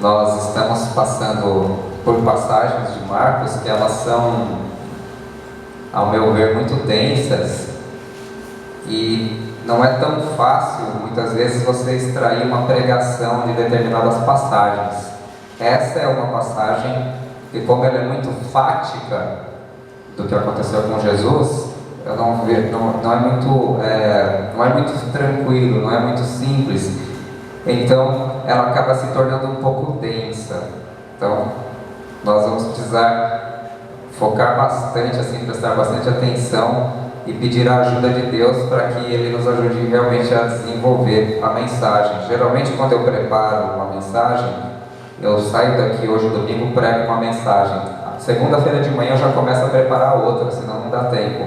Nós estamos passando por passagens de Marcos que elas são, ao meu ver, muito densas e não é tão fácil, muitas vezes, você extrair uma pregação de determinadas passagens. Essa é uma passagem que, como ela é muito fática do que aconteceu com Jesus, eu não é muito tranquilo, não é muito simples. Então, ela acaba se tornando um pouco densa. Então, nós vamos precisar focar bastante, assim, prestar bastante atenção e pedir a ajuda de Deus para que Ele nos ajude realmente a desenvolver a mensagem. Geralmente, quando eu preparo uma mensagem, eu saio daqui hoje, domingo, prego uma mensagem. Segunda-feira de manhã eu já começo a preparar outra, senão não dá tempo.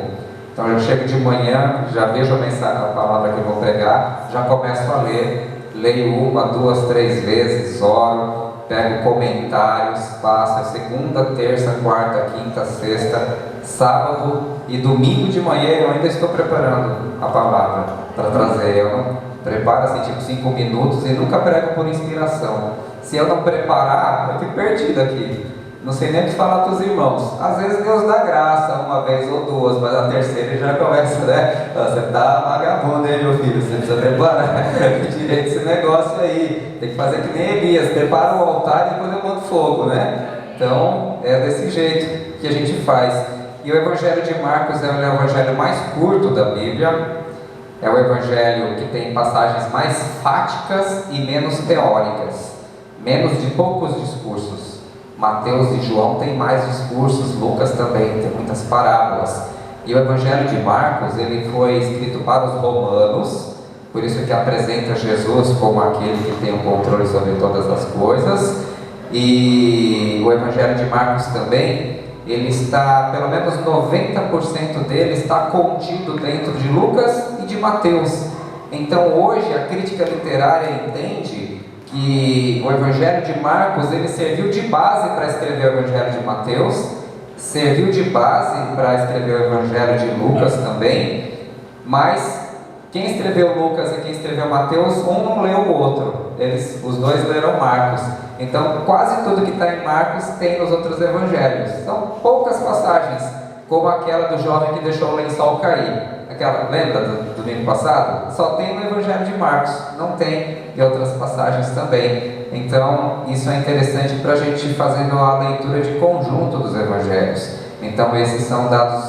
Então, eu chego de manhã, já vejo a mensagem, a palavra que eu vou pregar, já começo a ler. Leio uma, duas, três vezes, oro, pego comentários, passo segunda, terça, quarta, quinta, sexta, sábado e domingo de manhã eu ainda estou preparando a palavra para trazer. Eu não preparo assim, tipo 5 minutos e nunca prego por inspiração. Se eu não preparar, eu fico perdido aqui. Não sei nem o que falar para os irmãos. Às vezes Deus dá graça, uma vez ou duas, mas a terceira ele já começa, né? Você está vagabundo, hein, meu filho? Você precisa preparar direito esse negócio aí. Tem que fazer que nem Elias, prepara o altar e depois eu mando fogo, né? Então, é desse jeito que a gente faz. E o Evangelho de Marcos é o evangelho mais curto da Bíblia. É o evangelho que tem passagens mais fáticas e menos teóricas. Menos de poucos discursos. Mateus e João têm mais discursos, Lucas também, tem muitas parábolas. E o Evangelho de Marcos, ele foi escrito para os romanos, por isso que apresenta Jesus como aquele que tem o controle sobre todas as coisas. E o Evangelho de Marcos também, ele está, pelo menos 90% dele está contido dentro de Lucas e de Mateus. Então hoje a crítica literária entende que o Evangelho de Marcos ele serviu de base para escrever o Evangelho de Mateus, serviu de base para escrever o Evangelho de Lucas também, mas quem escreveu Lucas e quem escreveu Mateus, um não leu o outro, os dois leram Marcos. Então quase tudo que está em Marcos tem nos outros evangelhos. São poucas passagens, como aquela do jovem que deixou o lençol cair. Lembra do domingo passado? Só tem no Evangelho de Marcos, não tem em outras passagens também. Então, isso é interessante para a gente fazendo a leitura de conjunto dos Evangelhos. Então, esses são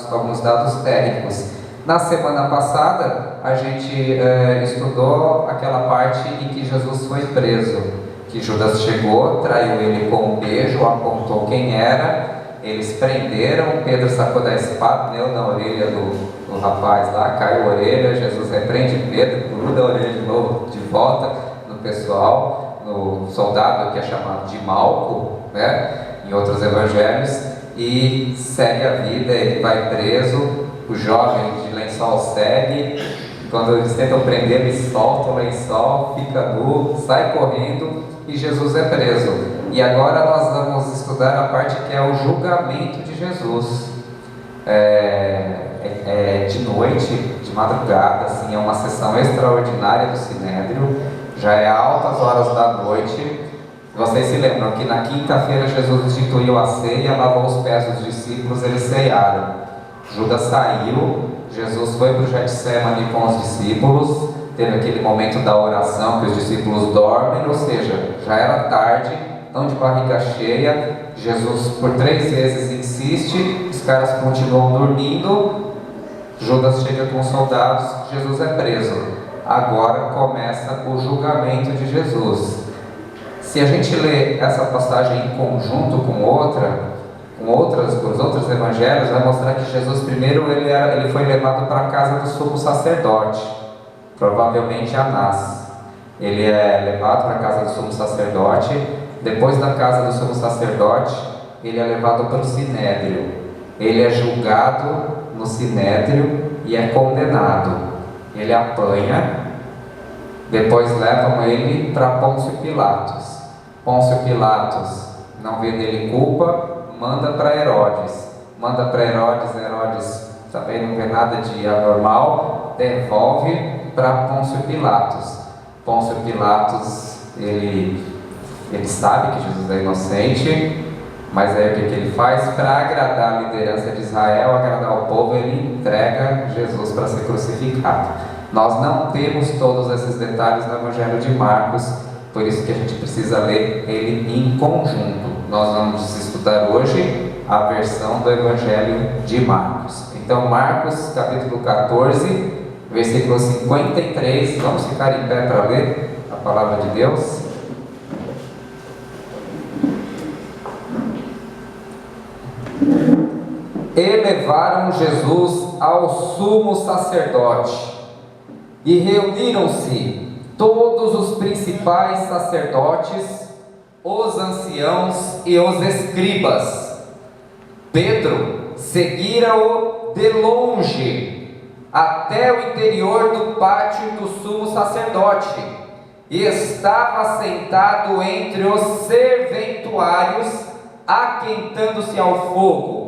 alguns dados técnicos. Na semana passada, a gente estudou aquela parte em que Jesus foi preso, que Judas chegou, traiu ele com um beijo, apontou quem era. Eles prenderam, Pedro sacou da espada, deu na orelha do rapaz lá, caiu a orelha, Jesus repreende Pedro, gruda a orelha de novo, de volta no pessoal, no soldado que é chamado de Malco, né, em outros evangelhos, e segue a vida. Ele vai preso, o jovem de lençol segue, quando eles tentam prender, ele solta o lençol, fica nu, sai correndo e Jesus é preso. E agora nós vamos estudar a parte que é o julgamento de Jesus. De noite, de madrugada, assim, é uma sessão extraordinária do Sinédrio, já é altas horas da noite. Vocês se lembram que na quinta-feira Jesus instituiu a ceia, lavou os pés dos discípulos, eles cearam. Judas saiu, Jesus foi para o Getsemane com os discípulos, teve aquele momento da oração que os discípulos dormem, ou seja, já era tarde, estão de barriga cheia. Jesus por 3 vezes insiste, os caras continuam dormindo. Judas chega com os soldados, Jesus é preso. Agora começa o julgamento de Jesus. Se a gente lê essa passagem em conjunto com os outros evangelhos, vai mostrar que Jesus primeiro ele foi levado para a casa do sumo sacerdote, provavelmente Anás. Ele é levado para a casa do sumo sacerdote. Depois da casa do sumo sacerdote, ele é levado para o Sinédrio. Ele é julgado no Sinédrio e é condenado. Ele apanha. Depois levam ele para Pôncio Pilatos. Pôncio Pilatos, não vê nele culpa, manda para Herodes. Herodes também não vê nada de anormal, devolve para Pôncio Pilatos. Pôncio Pilatos, ele Ele sabe que Jesus é inocente, mas aí o que ele faz? Para agradar a liderança de Israel, agradar o povo, ele entrega Jesus para ser crucificado. Nós não temos todos esses detalhes no Evangelho de Marcos, por isso que a gente precisa ler ele em conjunto. Nós vamos estudar hoje a versão do Evangelho de Marcos. Então, Marcos, capítulo 14, versículo 53, vamos ficar em pé para ler a palavra de Deus. E levaram Jesus ao sumo sacerdote, e reuniram-se todos os principais sacerdotes, os anciãos e os escribas. Pedro seguira-o de longe até o interior do pátio do sumo sacerdote, e estava sentado entre os serventuários, aquentando-se ao fogo.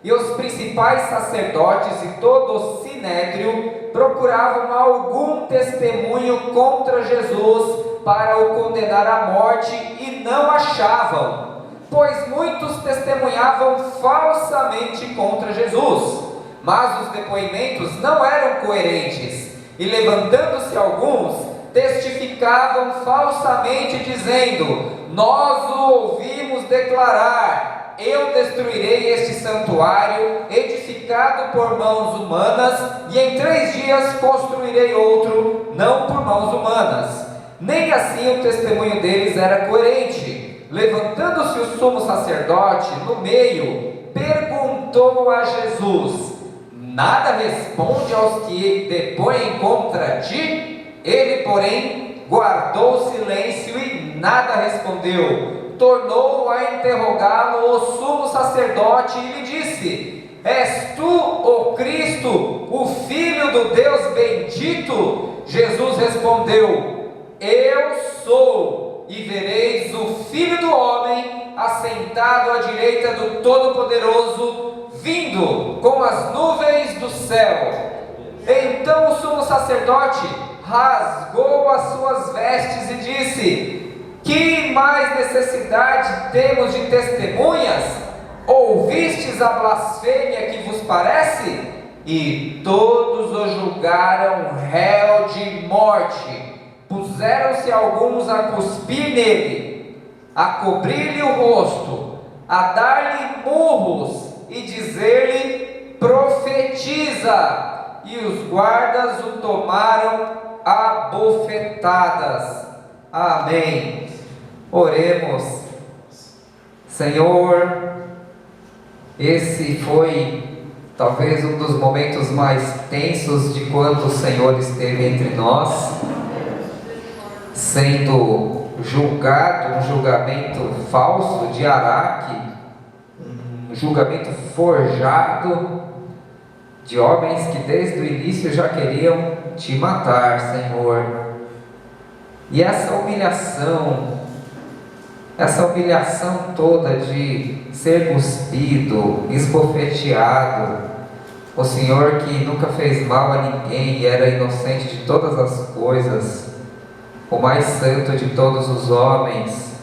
E os principais sacerdotes e todo o sinédrio procuravam algum testemunho contra Jesus para o condenar à morte, e não achavam, pois muitos testemunhavam falsamente contra Jesus, mas os depoimentos não eram coerentes, e levantando-se alguns, testificavam falsamente, dizendo: nós o ouvimos declarar: eu destruirei este santuário, edificado por mãos humanas, e em 3 dias construirei outro, não por mãos humanas. Nem assim o testemunho deles era coerente. Levantando-se o sumo sacerdote no meio, perguntou a Jesus: nada responde aos que depõem contra ti? Ele, porém, guardou silêncio e nada respondeu. Tornou a interrogá-lo o sumo sacerdote e lhe disse: és tu o Cristo, o Filho do Deus bendito? Jesus respondeu: eu sou, e vereis o Filho do Homem assentado à direita do Todo-Poderoso, vindo com as nuvens do céu. Então o sumo sacerdote rasgou as suas vestes e disse: que mais necessidade temos de testemunhas? Ouvistes a blasfêmia que vos parece? E todos o julgaram réu de morte. Puseram-se alguns a cuspir nele, a cobrir-lhe o rosto, a dar-lhe murros e dizer-lhe: profetiza. E os guardas o tomaram a bofetadas. Amém. Oremos. Senhor, esse foi talvez um dos momentos mais tensos de quando o Senhor esteve entre nós, sendo julgado, um julgamento falso de Araque, um julgamento forjado de homens que desde o início já queriam te matar, Senhor. E essa humilhação toda de ser cuspido, esbofeteado, o Senhor que nunca fez mal a ninguém e era inocente de todas as coisas, o mais santo de todos os homens,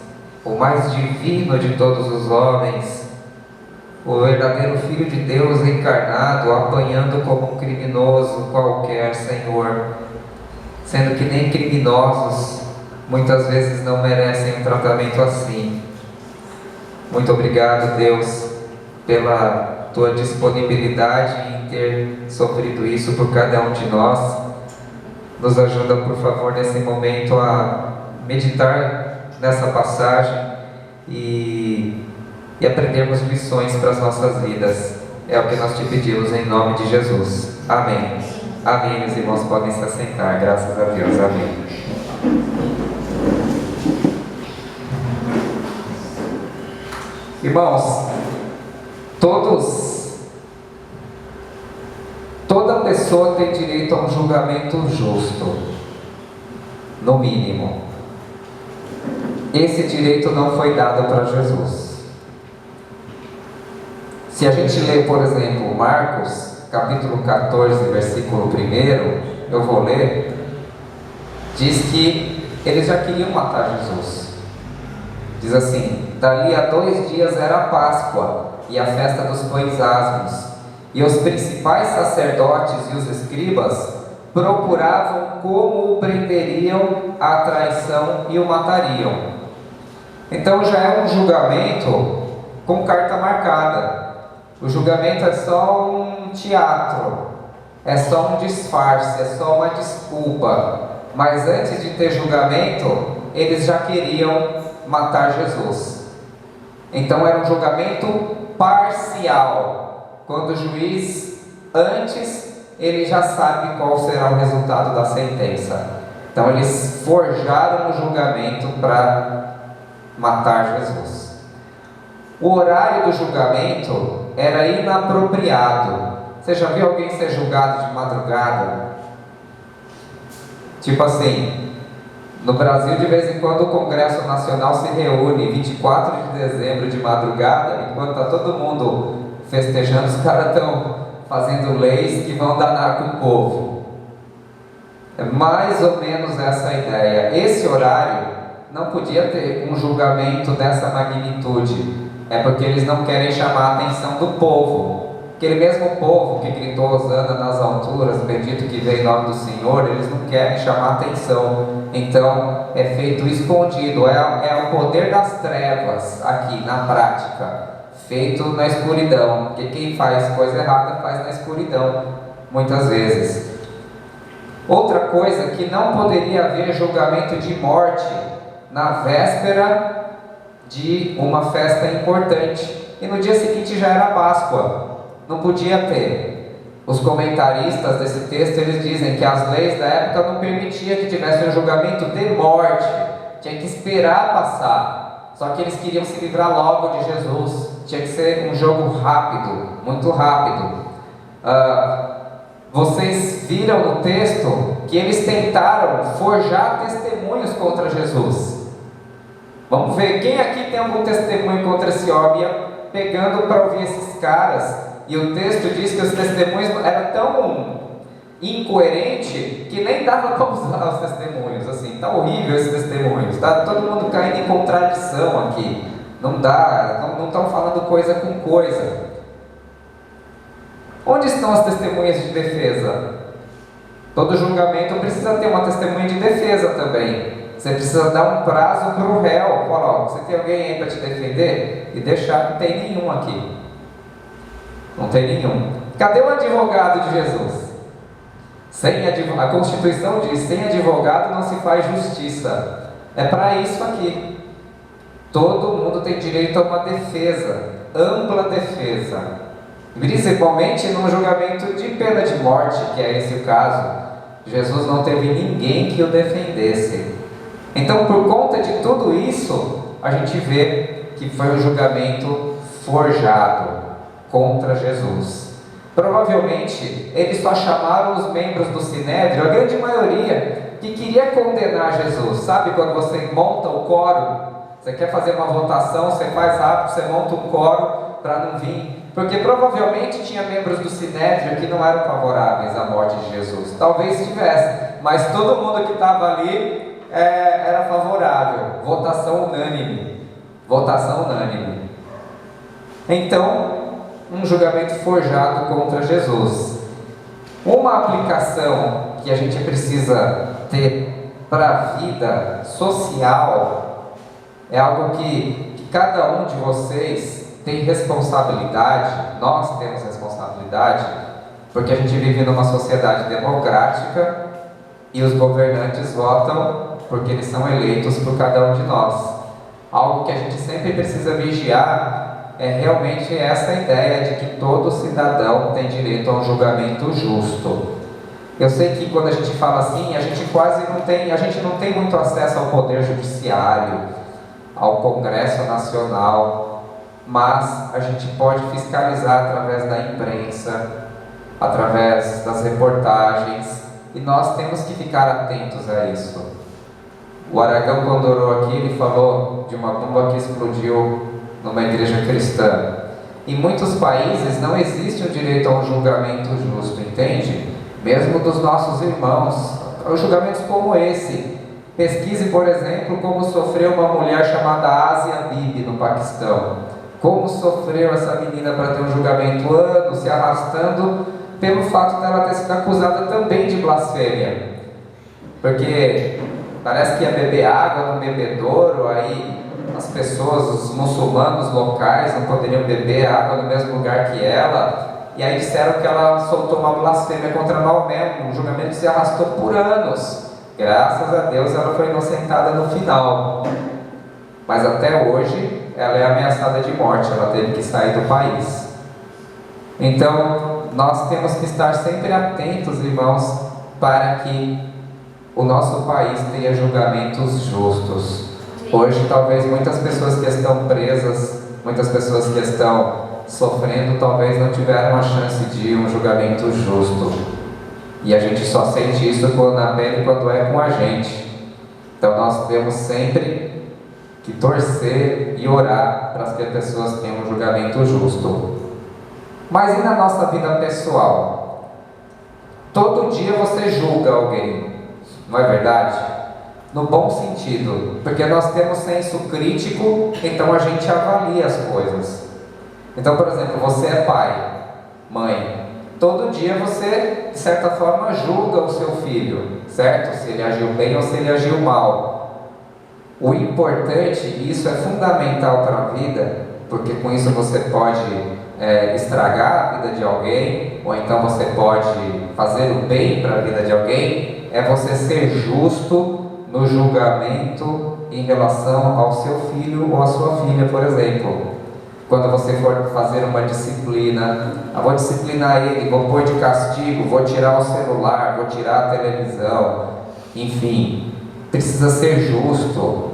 o mais divino de todos os homens, o verdadeiro Filho de Deus encarnado, apanhando como um criminoso qualquer, Senhor, sendo que nem criminosos muitas vezes não merecem um tratamento assim. Muito obrigado, Deus, pela tua disponibilidade em ter sofrido isso por cada um de nós. Nos ajuda, por favor, nesse momento a meditar nessa passagem e aprendermos lições para as nossas vidas. É o que nós te pedimos em nome de Jesus. Amém. Amém. Meus irmãos podem se assentar, graças a Deus. Amém. Irmãos, toda pessoa tem direito a um julgamento justo, no mínimo. Esse direito não foi dado para Jesus. Se a gente lê, por exemplo, Marcos, capítulo 14, versículo 1, eu vou ler, diz que eles já queriam matar Jesus. Diz assim: dali a 2 dias era a Páscoa e a festa dos pães asmos, e os principais sacerdotes e os escribas procuravam como o prenderiam à traição e o matariam. Então já é um julgamento com carta marcada. O julgamento é só um teatro, é só um disfarce, é só uma desculpa. Mas antes de ter julgamento, eles já queriam matar Jesus. Então era um julgamento parcial. Quando o juiz, antes, ele já sabe qual será o resultado da sentença. Então eles forjaram o julgamento para matar Jesus. O horário do julgamento era inapropriado. Você já viu alguém ser julgado de madrugada? Tipo assim, no Brasil de vez em quando o Congresso Nacional se reúne 24 de dezembro de madrugada, enquanto está todo mundo festejando, os caras estão fazendo leis que vão danar com o povo. É mais ou menos essa a ideia. Esse horário não podia ter um julgamento dessa magnitude. É porque eles não querem chamar a atenção do povo. Aquele mesmo povo que gritou Hosana nas alturas, bendito que veio em nome do Senhor, eles não querem chamar a atenção. Então é feito escondido. É o poder das trevas aqui na prática, feito na escuridão, porque quem faz coisa errada faz na escuridão, muitas vezes. Outra coisa, que não poderia haver julgamento de morte na véspera de uma festa importante, e no dia seguinte já era Páscoa, não podia ter. Os comentaristas desse texto, eles dizem que as leis da época não permitiam que tivesse um julgamento de morte, tinha que esperar passar. Só que eles queriam se livrar logo de Jesus. Tinha que ser um jogo rápido, muito rápido. Vocês viram no texto que eles tentaram forjar testemunhos contra Jesus. Vamos ver, quem aqui tem algum testemunho contra esse homem? Ia pegando para ouvir esses caras, e o texto diz que os testemunhos eram tão incoerentes que nem dava para usar os testemunhos. Assim, está horrível esses testemunhos, está todo mundo caindo em contradição aqui. Não dá, não estão falando coisa com coisa. Onde estão as testemunhas de defesa? Todo julgamento precisa ter uma testemunha de defesa também. Você precisa dar um prazo para o réu. Fala, você tem alguém aí para te defender? E deixar, não tem nenhum aqui. Não tem nenhum. Cadê o advogado de Jesus? A Constituição diz, sem advogado não se faz justiça. É para isso aqui. Todo mundo tem direito a uma defesa, ampla defesa. Principalmente num julgamento de pena de morte, que é esse o caso. Jesus não teve ninguém que o defendesse. Então, por conta de tudo isso, a gente vê que foi um julgamento forjado contra Jesus. Provavelmente, eles só chamaram os membros do Sinédrio, a grande maioria, que queria condenar Jesus. Sabe quando você monta o quórum? Você quer fazer uma votação, você faz rápido, você monta um quórum para não vir. Porque provavelmente tinha membros do Sinédrio que não eram favoráveis à morte de Jesus. Talvez tivesse, mas todo mundo que estava ali era favorável. Votação unânime. Votação unânime. Então, um julgamento forjado contra Jesus. Uma aplicação que a gente precisa ter para a vida social é algo que cada um de vocês tem responsabilidade, nós temos responsabilidade, porque a gente vive numa sociedade democrática e os governantes votam porque eles são eleitos por cada um de nós. Algo que a gente sempre precisa vigiar é realmente essa ideia de que todo cidadão tem direito a um julgamento justo. Eu sei que quando a gente fala assim, a gente não tem muito acesso ao poder judiciário, ao Congresso Nacional, mas a gente pode fiscalizar através da imprensa, através das reportagens, e nós temos que ficar atentos a isso. O Aragão, quando orou aqui, ele falou de uma bomba que explodiu numa igreja cristã. Em muitos países não existe o direito a um julgamento justo, entende? Mesmo dos nossos irmãos, julgamentos como esse, Pesquise, por exemplo, como sofreu uma mulher chamada Asia Bibi no Paquistão. Como sofreu essa menina para ter um julgamento anos se arrastando pelo fato dela ter sido acusada também de blasfêmia. Porque parece que ia beber água no bebedouro, aí as pessoas, os muçulmanos locais não poderiam beber água no mesmo lugar que ela, e aí disseram que ela soltou uma blasfêmia contra Maomé, um julgamento que se arrastou por anos. Graças a Deus ela foi inocentada no final, mas até hoje ela é ameaçada de morte, ela teve que sair do país. Então nós temos que estar sempre atentos, irmãos, para que o nosso país tenha julgamentos justos. Hoje talvez muitas pessoas que estão presas, muitas pessoas que estão sofrendo, talvez não tiveram a chance de um julgamento justo. E a gente só sente isso na pele quando é com a gente. Então nós temos sempre que torcer e orar para que as pessoas tenham um julgamento justo. Mas e na nossa vida pessoal? Todo dia você julga alguém, não é verdade? No bom sentido, porque nós temos senso crítico, então a gente avalia as coisas. Então, por exemplo, você é pai, mãe, todo dia você, de certa forma, julga o seu filho, certo? Se ele agiu bem ou se ele agiu mal. O importante, e isso é fundamental para a vida, porque com isso você pode estragar a vida de alguém, ou então você pode fazer o bem para a vida de alguém, é você ser justo no julgamento em relação ao seu filho ou à sua filha, por exemplo. Quando você for fazer uma disciplina, vou disciplinar ele, vou pôr de castigo, vou tirar o celular, vou tirar a televisão, enfim, precisa ser justo,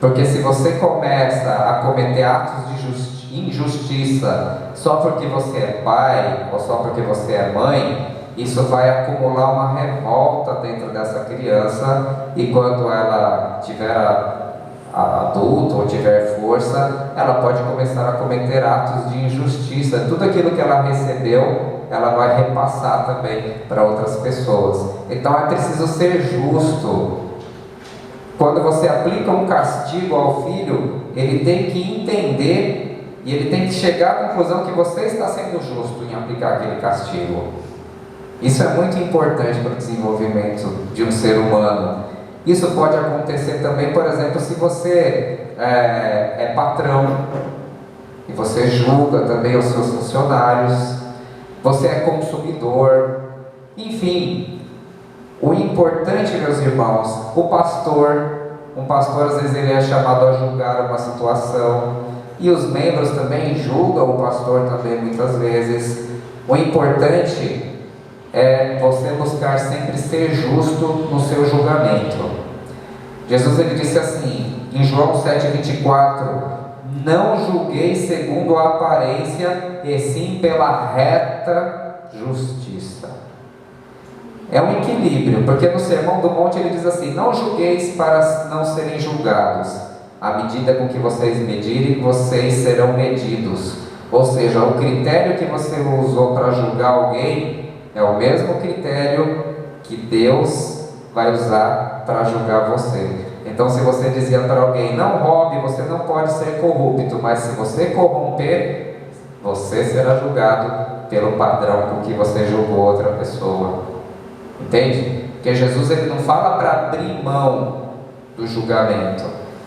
porque se você começa a cometer atos de injustiça só porque você é pai ou só porque você é mãe, isso vai acumular uma revolta dentro dessa criança, e quando ela tiver adulto ou tiver força, ela pode começar a cometer atos de injustiça. Tudo aquilo que ela recebeu, ela vai repassar também para outras pessoas. Então é preciso ser justo. Quando você aplica um castigo ao filho, ele tem que entender e ele tem que chegar à conclusão que você está sendo justo em aplicar aquele castigo. Isso é muito importante para o desenvolvimento de um ser humano. Isso pode acontecer também, por exemplo, se você é patrão e você julga também os seus funcionários, você é consumidor, enfim. O importante, meus irmãos, um pastor às vezes ele é chamado a julgar uma situação, e os membros também julgam o pastor também muitas vezes. O importante é você buscar sempre ser justo no seu julgamento. Jesus ele disse assim, em João 7,24: não julguei segundo a aparência, e sim pela reta justiça. É um equilíbrio, porque no Sermão do Monte ele diz assim: não julgueis para não serem julgados, à medida com que vocês medirem, vocês serão medidos. Ou seja, o critério que você usou para julgar alguém é o mesmo critério que Deus vai usar para julgar você. Então, se você dizia para alguém, não roube, você não pode ser corrupto, mas se você corromper, você será julgado pelo padrão com que você julgou outra pessoa. Entende? Porque Jesus ele não fala para abrir mão do julgamento.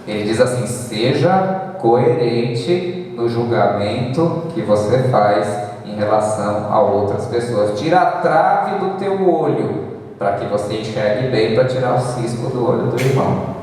Ele diz assim: seja coerente no julgamento que você faz em relação a outras pessoas. Tira a trave do teu olho, para que você enxergue bem, para tirar o cisco do olho do irmão.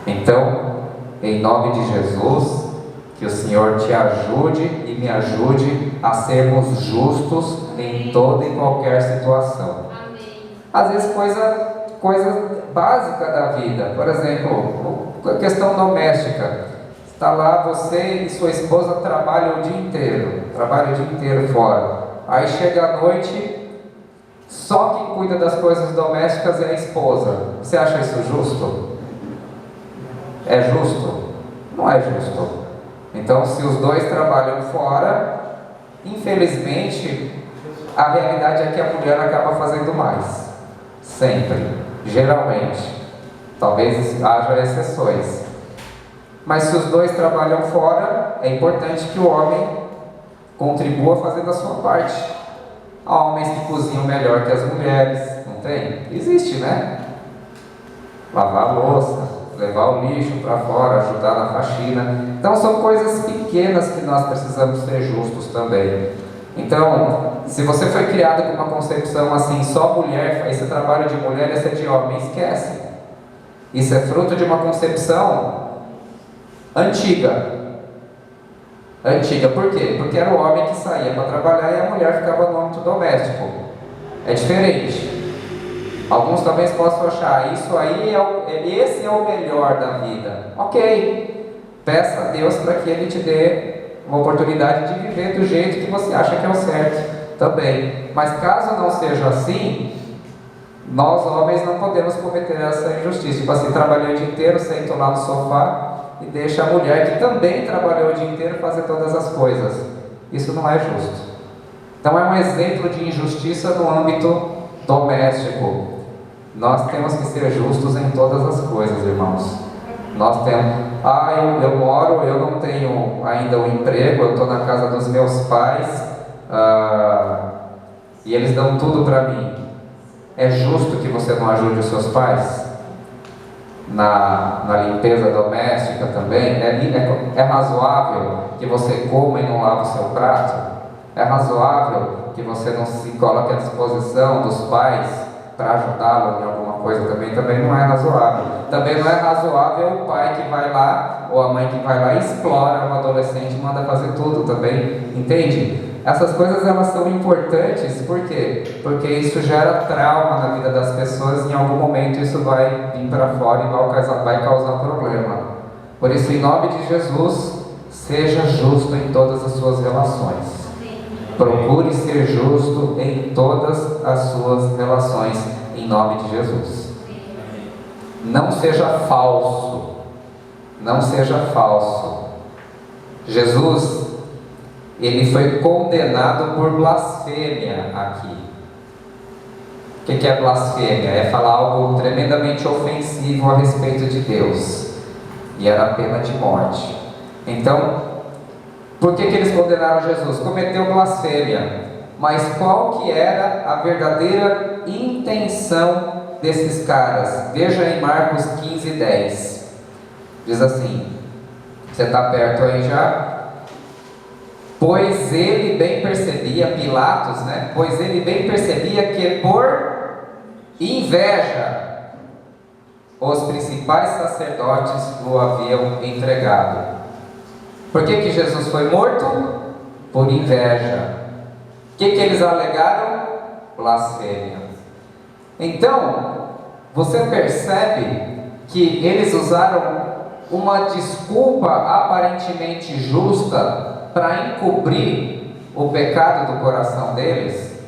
Então, em nome de Jesus, que o Senhor te ajude e me ajude a sermos justos em toda e qualquer situação. Amém. Às vezes coisa básica da vida, por exemplo, a questão doméstica. Está lá você e sua esposa trabalham o dia inteiro fora. Aí chega a noite, só quem cuida das coisas domésticas é a esposa. Você acha isso justo? É justo? Não é justo. Então, se os dois trabalham fora, infelizmente, a realidade é que a mulher acaba fazendo mais. Sempre. Geralmente. Talvez haja exceções. Mas se os dois trabalham fora, é importante que o homem contribua fazendo a sua parte. Há homens que cozinham melhor que as mulheres, não tem? Existe, né? Lavar a louça, levar o lixo para fora, ajudar na faxina. Então são coisas pequenas que nós precisamos ser justos também. Então, se você foi criado com uma concepção assim, só mulher faz esse trabalho de mulher, esse é de homem, esquece. Isso é fruto de uma concepção antiga. Antiga, por quê? Porque era o homem que saía para trabalhar e a mulher ficava no âmbito doméstico. É diferente. Alguns talvez possam achar, isso aí esse é o melhor da vida. Ok, peça a Deus para que Ele te dê uma oportunidade de viver do jeito que você acha que é o certo também. Mas caso não seja assim, nós homens não podemos cometer essa injustiça. Tipo assim, trabalhei o dia inteiro, sento lá no sofá e deixa a mulher que também trabalhou o dia inteiro fazer todas as coisas. Isso não é justo. Então é um exemplo de injustiça no âmbito doméstico. Nós temos que ser justos em todas as coisas, irmãos. Nós temos... eu não tenho ainda um emprego, eu estou na casa dos meus pais, e eles dão tudo para mim. É justo que você não ajude os seus pais? Na limpeza doméstica também? É razoável que você coma e não lave o seu prato? É razoável que você não se coloque à disposição dos pais para ajudá-lo em alguma coisa também? Também não é razoável. Também não é razoável o pai que vai lá, ou a mãe que vai lá e explora um adolescente e manda fazer tudo também, entende? Essas coisas elas são importantes, por quê? Porque isso gera trauma na vida das pessoas e em algum momento isso vai vir para fora e vai causar problema. Por isso, em nome de Jesus, seja justo em todas as suas relações. Procure ser justo em todas as suas relações, em nome de Jesus. Não seja falso. Não seja falso. Jesus, ele foi condenado por blasfêmia aqui. O que é blasfêmia? É falar algo tremendamente ofensivo a respeito de Deus. E era a pena de morte. Então, por que eles condenaram Jesus? Cometeu blasfêmia. Mas qual que era a verdadeira intenção desses caras? Veja em Marcos 15:10. Diz assim, você está perto aí já? Pois ele bem percebia, Pilatos, né? Pois ele bem percebia que por inveja os principais sacerdotes o haviam entregado. Por que Jesus foi morto? Por inveja. O que eles alegaram? Blasfêmia. Então, você percebe que eles usaram uma desculpa aparentemente justa para encobrir o pecado do coração deles?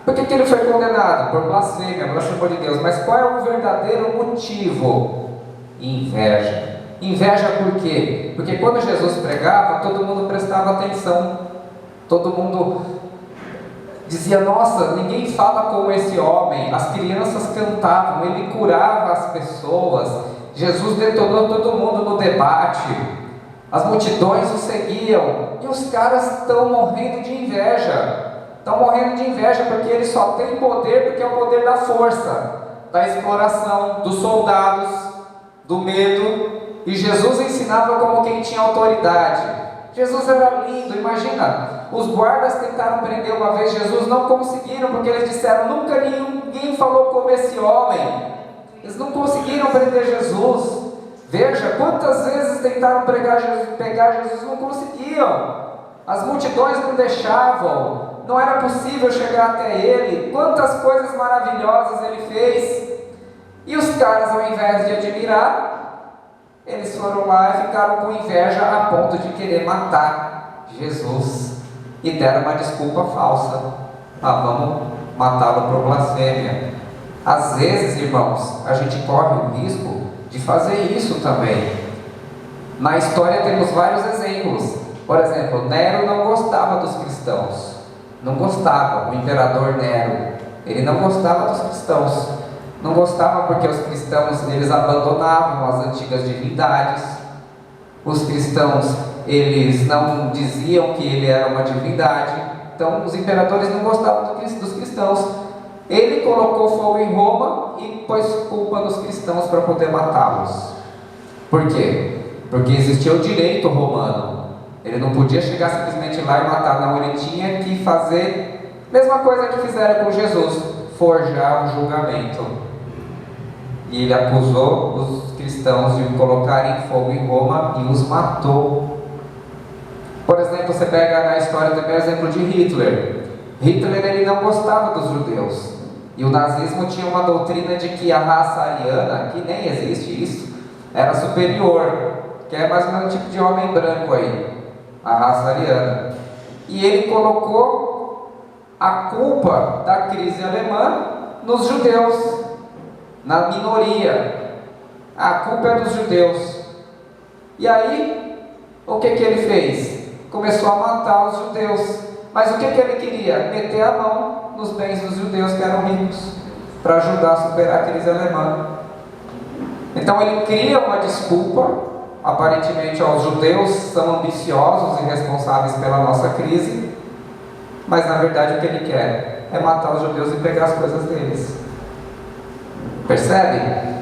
Por que ele foi condenado? Por blasfêmia, blasfêmia de Deus. Mas qual é o verdadeiro motivo? Inveja. Inveja por quê? Porque quando Jesus pregava, todo mundo prestava atenção. Todo mundo dizia, nossa, ninguém fala como esse homem. As crianças cantavam, ele curava as pessoas. Jesus detonou todo mundo no debate. As multidões o seguiam. E os caras estão morrendo de inveja. Estão morrendo de inveja porque ele só tem poder, porque é o poder da força, da exploração, dos soldados, do medo. E Jesus ensinava como quem tinha autoridade. Jesus era lindo, imagina. Os guardas tentaram prender uma vez Jesus, não conseguiram, porque eles disseram, nunca ninguém falou como esse homem. Eles não conseguiram prender Jesus. Veja, quantas vezes tentaram pegar Jesus, não conseguiam. As multidões não deixavam. Não era possível chegar até ele. Quantas coisas maravilhosas ele fez. E os caras, ao invés de admirar, eles foram lá e ficaram com inveja a ponto de querer matar Jesus. E deram uma desculpa falsa. Vamos matá-lo por blasfêmia. Às vezes, irmãos, a gente corre o risco de fazer isso também. Na história temos vários exemplos. Por exemplo, Nero não gostava dos cristãos. Não gostava, o imperador Nero. Ele não gostava dos cristãos. Não gostavam porque os cristãos, eles abandonavam as antigas divindades. Os cristãos, eles não diziam que ele era uma divindade. Então, os imperadores não gostavam dos cristãos. Ele colocou fogo em Roma e pôs culpa nos cristãos para poder matá-los. Por quê? Porque existia o direito romano. Ele não podia chegar simplesmente lá e matar, não. Ele tinha que fazer a mesma coisa que fizeram com Jesus, forjar um julgamento. E ele acusou os cristãos de colocarem fogo em Roma e os matou. Por exemplo, você pega na história também o exemplo de Hitler. Hitler, ele não gostava dos judeus. E o nazismo tinha uma doutrina de que a raça ariana, que nem existe isso, era superior, que é mais ou menos um tipo de homem branco aí, a raça ariana. E ele colocou a culpa da crise alemã nos judeus, na minoria. A culpa é dos judeus. E aí, o que ele fez? Começou a matar os judeus. Mas o que ele queria? Meter a mão nos bens dos judeus que eram ricos, para ajudar a superar a crise alemã. Então ele cria uma desculpa, aparentemente os judeus são ambiciosos e responsáveis pela nossa crise, mas na verdade o que ele quer é matar os judeus e pegar as coisas deles. Percebe?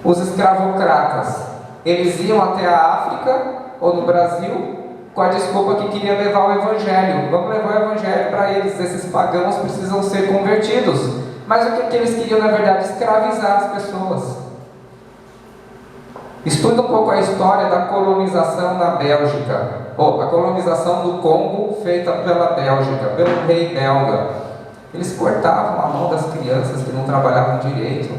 Os escravocratas, eles iam até a África ou no Brasil com a desculpa que queria levar o Evangelho. Vamos levar o Evangelho para eles, esses pagãos precisam ser convertidos. Mas o que eles queriam, na verdade? Escravizar as pessoas. Estuda um pouco a história da colonização na Bélgica, ou a colonização do Congo feita pela Bélgica, pelo rei belga. Eles cortavam a mão das crianças que não trabalhavam direito.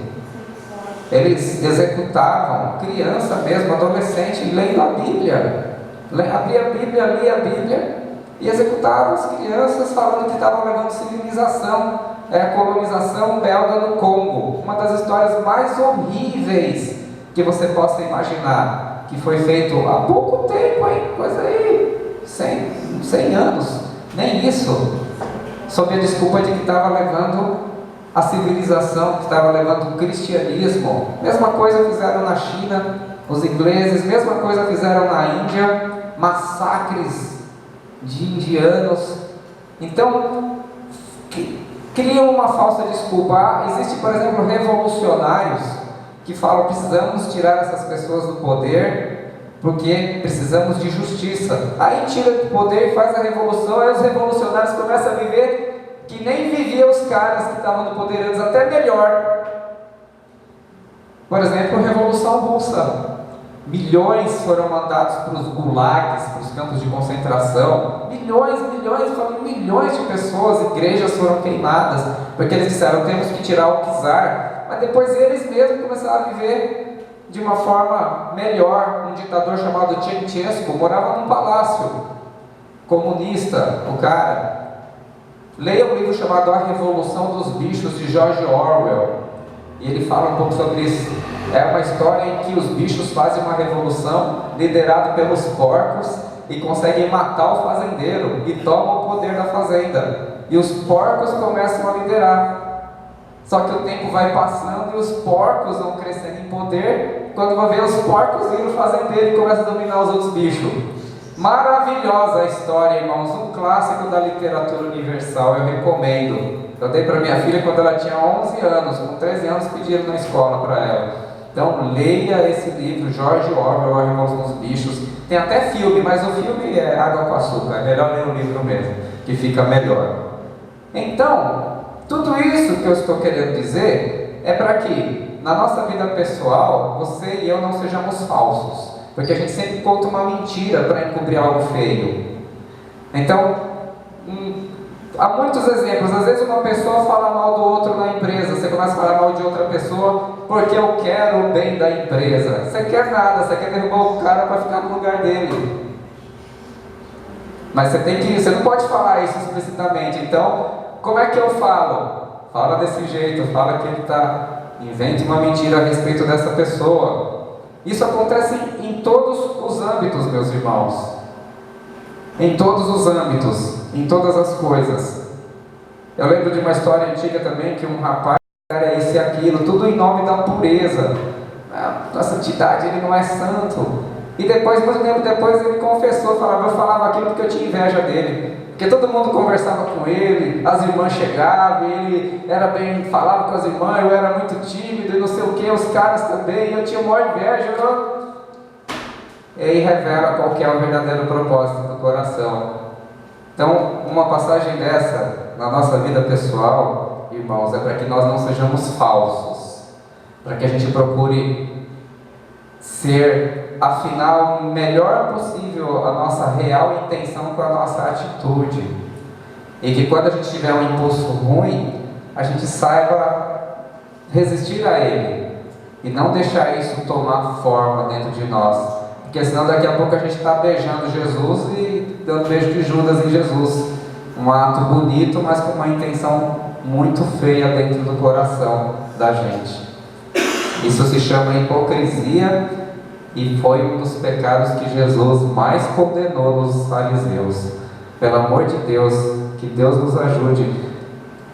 Eles executavam criança mesmo, adolescente, lendo a Bíblia. Abria a Bíblia, lia a Bíblia e executava as crianças falando que estavam levando civilização. É a colonização belga no Congo, uma das histórias mais horríveis que você possa imaginar, que foi feito há pouco tempo, hein? Coisa aí, 100 anos, nem isso, sob a desculpa de que estava levando a civilização, que estava levando o cristianismo. Mesma coisa fizeram na China, os ingleses, mesma coisa fizeram na Índia, massacres de indianos. Então, criam uma falsa desculpa. Existe, por exemplo, revolucionários que falam: precisamos tirar essas pessoas do poder porque precisamos de justiça. Aí tira do poder e faz a revolução, aí os revolucionários começam a viver que nem viviam os caras que estavam no poder antes, até melhor. Por exemplo, a Revolução Russa. Milhões foram mandados para os gulags, para os campos de concentração. Milhões de pessoas, igrejas foram queimadas, porque eles disseram: temos que tirar o czar. Mas depois eles mesmos começaram a viver de uma forma melhor. Um ditador chamado Ceausescu morava num palácio, comunista, o cara. Leia um livro chamado A Revolução dos Bichos, de George Orwell, e ele fala um pouco sobre isso. É uma história em que os bichos fazem uma revolução liderado pelos porcos e conseguem matar o fazendeiro e tomam o poder da fazenda. E os porcos começam a liderar. Só que o tempo vai passando e os porcos vão crescendo em poder. Quando vai ver, os porcos viram o fazendeiro e começam a dominar os outros bichos. Maravilhosa a história, irmãos. Um clássico da literatura universal, eu recomendo. Eu dei para minha filha quando ela tinha 11 anos. Com 13 anos pediram na escola para ela. Então leia esse livro, George Orwell, A Revolução dos Bichos. Tem até filme, mas o filme é água com açúcar. É melhor ler o livro mesmo, que fica melhor. Então, tudo isso que eu estou querendo dizer é para que na nossa vida pessoal, você e eu não sejamos falsos. Porque a gente sempre conta uma mentira para encobrir algo feio. Então, há muitos exemplos. Às vezes uma pessoa fala mal do outro na empresa. Você começa a falar mal de outra pessoa porque eu quero o bem da empresa. Você quer nada, você quer derrubar o cara para ficar no lugar dele. Mas você não pode falar isso explicitamente. Então, como é que eu falo? Fala desse jeito, fala que ele invente uma mentira a respeito dessa pessoa. Isso acontece em todos os âmbitos, meus irmãos. Em todos os âmbitos, em todas as coisas. Eu lembro de uma história antiga também, que um rapaz é isso e aquilo, tudo em nome da pureza. A santidade, ele não é santo. E depois, muito tempo depois, ele confessou, eu falava aquilo porque eu tinha inveja dele. Porque todo mundo conversava com ele, as irmãs chegavam, ele era bem, falava com as irmãs, eu era muito tímido e não sei o que, os caras também, eu tinha uma maior inveja. E aí revela qual que é o verdadeiro propósito do coração. Então, uma passagem dessa na nossa vida pessoal, irmãos, é para que nós não sejamos falsos, para que a gente procure ser, afinal, o melhor possível a nossa real intenção com a nossa atitude, e que quando a gente tiver um impulso ruim, a gente saiba resistir a ele e não deixar isso tomar forma dentro de nós, porque senão daqui a pouco a gente está beijando Jesus e dando beijo de Judas em Jesus, um ato bonito, mas com uma intenção muito feia dentro do coração da gente. Isso se chama hipocrisia e foi um dos pecados que Jesus mais condenou nos fariseus. Pelo amor de Deus, que Deus nos ajude.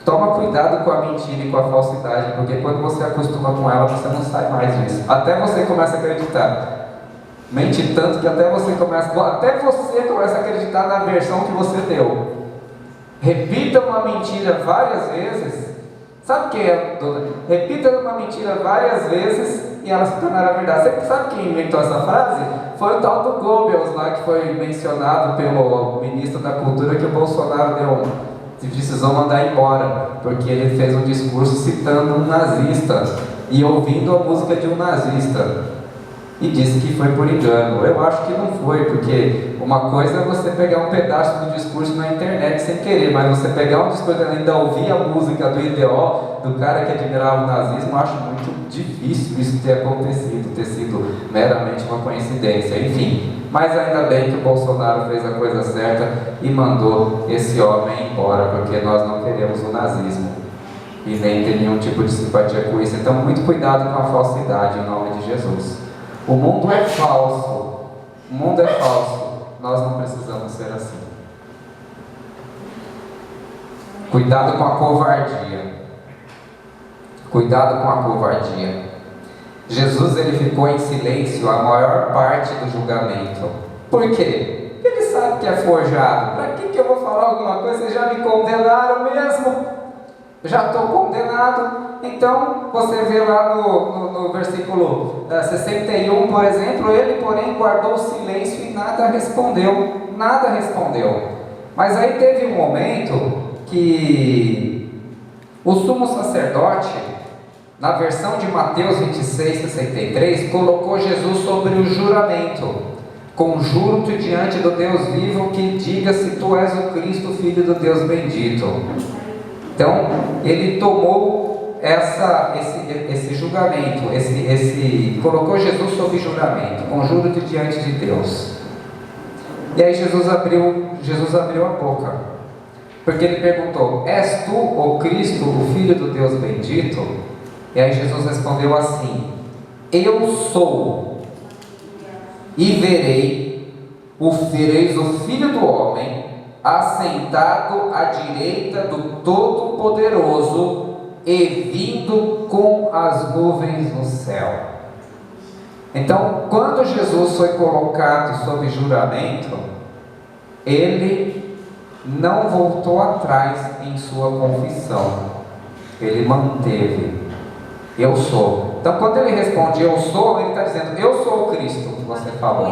Toma cuidado com a mentira e com a falsidade, porque quando você acostuma com ela, você não sai mais disso. Até você começa a acreditar. Mente tanto que até você começa a acreditar na versão que você deu. Repita uma mentira várias vezes. Sabe o que é, dona? Repita uma mentira várias vezes e ela se tornará verdade. Você sabe quem inventou essa frase? Foi o tal do Goebbels lá, que foi mencionado pelo ministro da Cultura, que o Bolsonaro precisou mandar embora, porque ele fez um discurso citando um nazista e ouvindo a música de um nazista. E disse que foi por engano. Eu acho que não foi, porque uma coisa é você pegar um pedaço do discurso na internet sem querer, mas você pegar um discurso e ainda ouvir a música do IDO, do cara que admirava o nazismo, eu acho muito difícil isso ter acontecido, ter sido meramente uma coincidência. Enfim, mas ainda bem que o Bolsonaro fez a coisa certa e mandou esse homem embora, porque nós não queremos o nazismo e nem ter nenhum tipo de simpatia com isso. Então, muito cuidado com a falsidade, em nome de Jesus. O mundo é falso, nós não precisamos ser assim. Cuidado com a covardia. Jesus, ele ficou em silêncio a maior parte do julgamento. Por quê? Porque ele sabe que é forjado. Para que eu vou falar alguma coisa? Vocês já me condenaram mesmo? Já estou condenado. Então, você vê lá no versículo 61, por exemplo, ele, porém, guardou silêncio e nada respondeu. Mas aí teve um momento que o sumo sacerdote, na versão de Mateus 26:63, colocou Jesus sobre o juramento: conjuro-te diante do Deus vivo que diga se tu és o Cristo, Filho do Deus bendito. Então, ele tomou esse julgamento, colocou Jesus sob juramento, conjuro-te diante de Deus. E aí Jesus abriu a boca, porque ele perguntou: és tu o Cristo, o Filho do Deus bendito? E aí Jesus respondeu assim: eu sou, e vereis o Filho do Homem assentado à direita do Todo-Poderoso e vindo com as nuvens no céu. Então, quando Jesus foi colocado sob juramento, ele não voltou atrás em sua confissão, ele manteve: eu sou. Então, quando ele responde eu sou, ele está dizendo: eu sou o Cristo que você falou.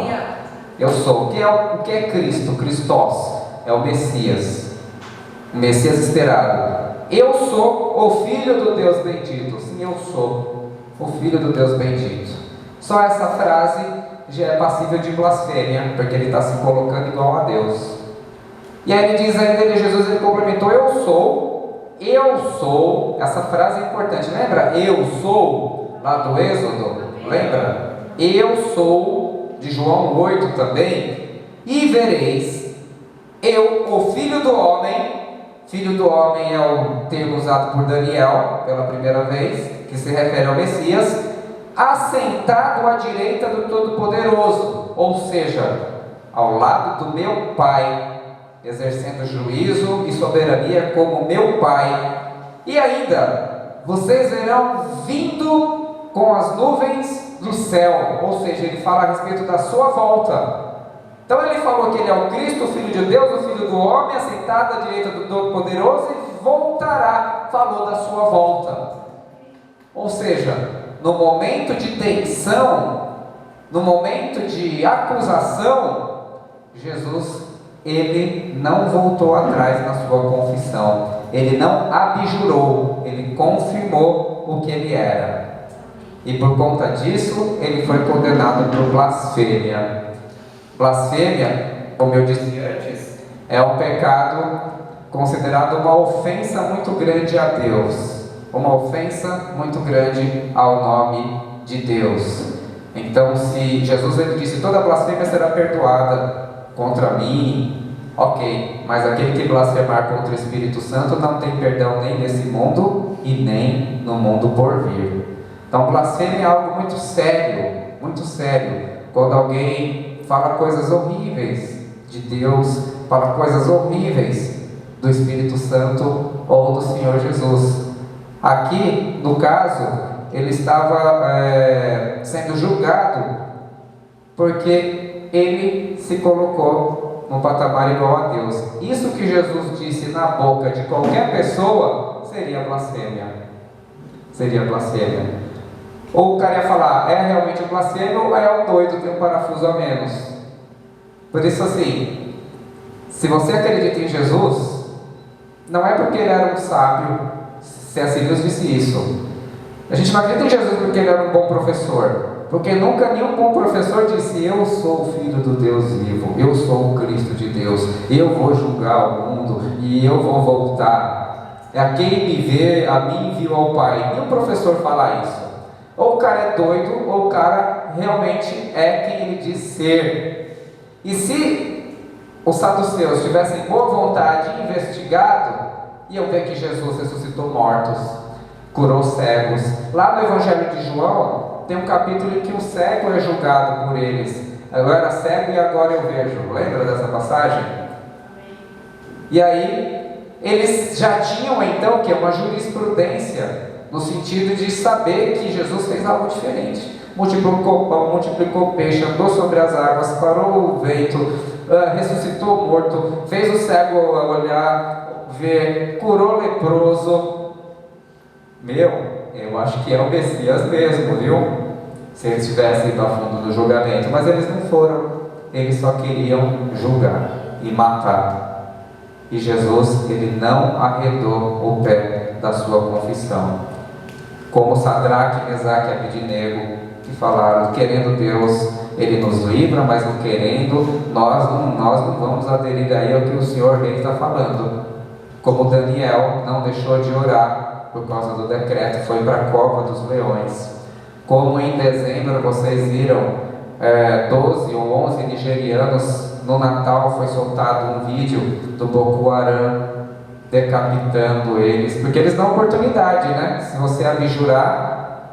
Eu sou. O que é Cristo? Christos é o Messias esperado. Eu sou o Filho do Deus bendito. Sim, eu sou o Filho do Deus bendito. Só essa frase já é passível de blasfêmia, porque ele está se colocando igual a Deus. E aí ele diz ainda, Jesus, ele complementou: eu sou, essa frase é importante, lembra? Eu sou, lá do Êxodo, lembra? Eu sou, de João 8 também. E vereis, eu, o Filho do Homem é o termo usado por Daniel pela primeira vez, que se refere ao Messias, assentado à direita do Todo-Poderoso, ou seja, ao lado do meu Pai, exercendo juízo e soberania como meu Pai. E ainda, vocês verão vindo com as nuvens do céu. Ou seja, ele fala a respeito da sua volta. Então ele falou que ele é o Cristo, o Filho de Deus, o Filho do homem, assentado à direita do Todo-Poderoso, e voltará. Falou da sua volta. Ou seja, no momento de tensão, no momento de acusação, Jesus, ele não voltou atrás na sua confissão. Ele não abjurou, ele confirmou o que ele era. E por conta disso, ele foi condenado por blasfêmia. Blasfêmia, como eu disse antes, é um pecado considerado uma ofensa muito grande a Deus, uma ofensa muito grande ao nome de Deus. Então, se Jesus ele disse, toda blasfêmia será perdoada contra mim, ok, mas aquele que blasfemar contra o Espírito Santo não tem perdão nem nesse mundo e nem no mundo por vir. Então, blasfêmia é algo muito sério, quando alguém fala coisas horríveis de Deus, fala coisas horríveis do Espírito Santo ou do Senhor Jesus. Aqui, no caso, ele estava sendo julgado porque ele se colocou num patamar igual a Deus. Isso que Jesus disse na boca de qualquer pessoa seria blasfêmia. Seria blasfêmia. Ou o cara ia falar, é realmente um blasfêmia ou é um doido, tem um parafuso a menos. Por isso assim, se você acredita em Jesus, não é porque ele era um sábio, C.S. Lewis disse isso. A gente não acredita em Jesus porque ele era um bom professor, porque nunca nenhum bom professor disse, eu sou o Filho do Deus vivo, eu sou o Cristo de Deus, eu vou julgar o mundo e eu vou voltar. A quem me vê, a mim viu ao Pai. Nenhum professor fala isso. Ou o cara é doido, ou o cara realmente é quem ele diz ser. E se os saduceus tivessem boa vontade e investigado, iam ver que Jesus ressuscitou mortos, curou cegos. Lá no Evangelho de João, tem um capítulo em que o cego é julgado por eles. Eu era cego e agora eu vejo. Lembra dessa passagem? E aí, eles já tinham então que é uma jurisprudência, no sentido de saber que Jesus fez algo diferente. Multiplicou pão, multiplicou peixe, andou sobre as águas, parou o vento, ressuscitou o morto, fez o cego olhar, ver, curou o leproso. Eu acho que é o Messias mesmo, viu? Se eles tivessem ido a fundo no julgamento, mas eles não foram. Eles só queriam julgar e matar. E Jesus, ele não arredou o pé da sua confissão. Como Sadraque, Mesaque e Abednego, que falaram, querendo Deus, ele nos livra, mas não querendo, nós não vamos aderir aí ao que o Senhor Rei está falando. Como Daniel não deixou de orar por causa do decreto, foi para a cova dos leões. Como em dezembro vocês viram 12 ou 11 nigerianos, no Natal foi soltado um vídeo do Boko Haram decapitando eles, porque eles dão oportunidade, né? Se você abjurar,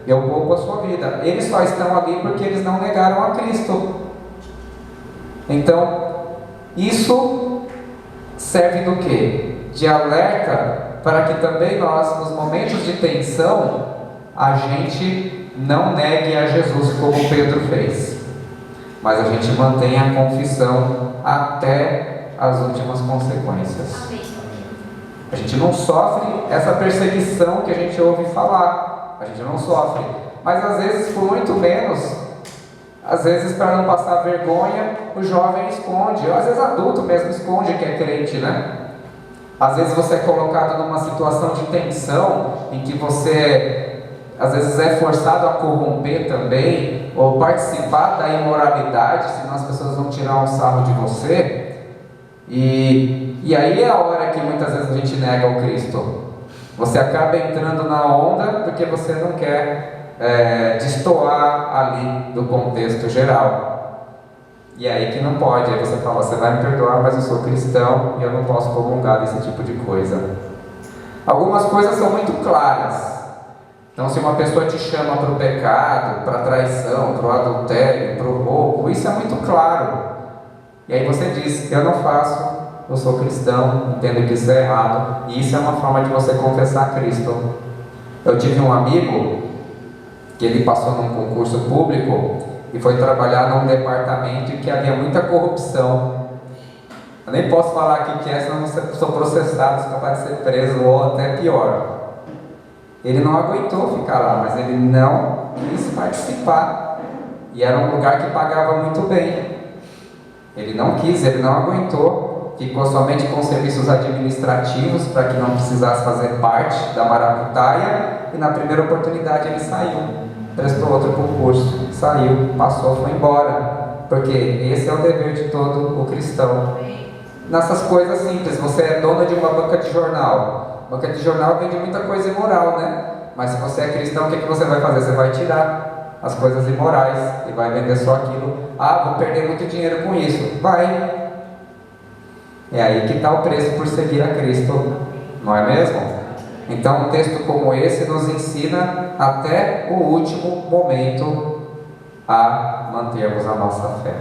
eu poupo a sua vida. Eles só estão ali porque eles não negaram a Cristo. Então, isso serve do quê? De alerta para que também nós, nos momentos de tensão, a gente não negue a Jesus como Pedro fez, mas a gente mantenha a confissão até as últimas consequências. A gente não sofre essa perseguição que a gente ouve falar, a gente não sofre, mas às vezes por muito menos, às vezes para não passar vergonha, o jovem esconde, ou às vezes adulto mesmo esconde que é crente, né? Às vezes você é colocado numa situação de tensão, em que você às vezes é forçado a corromper também, ou participar da imoralidade, senão as pessoas vão tirar um sarro de você. E aí é a hora que muitas vezes a gente nega o Cristo. Você acaba entrando na onda porque você não quer destoar ali do contexto geral. E aí que não pode, aí você fala, você vai me perdoar, mas eu sou cristão e eu não posso comungar desse tipo de coisa. Algumas coisas são muito claras. Então, se uma pessoa te chama para o pecado, para a traição, para o adultério, para o roubo, isso é muito claro. E aí você diz, eu não faço eu sou cristão, entendo que isso é errado, e isso é uma forma de você confessar Cristo. Eu tive um amigo que ele passou num concurso público e foi trabalhar num departamento em que havia muita corrupção. Eu nem posso falar aqui que é, senão eu sou processado, sou capaz de ser preso ou até pior. Ele não aguentou ficar lá, mas ele não quis participar. E era um lugar que pagava muito bem. Ele não quis, ele não aguentou, ficou somente com serviços administrativos para que não precisasse fazer parte da maracutaia, e na primeira oportunidade ele saiu, prestou outro concurso, saiu, passou, foi embora, porque esse é o dever de todo o cristão. Nessas coisas simples, você é dono de uma banca de jornal. Banca de jornal vende muita coisa imoral, né? Mas se você é cristão, o que você vai fazer? Você vai tirar as coisas imorais e vai vender só aquilo. Ah, vou perder muito dinheiro com isso. Vai. É aí que está o preço por seguir a Cristo, não é mesmo? Então um texto como esse nos ensina até o último momento a mantermos a nossa fé,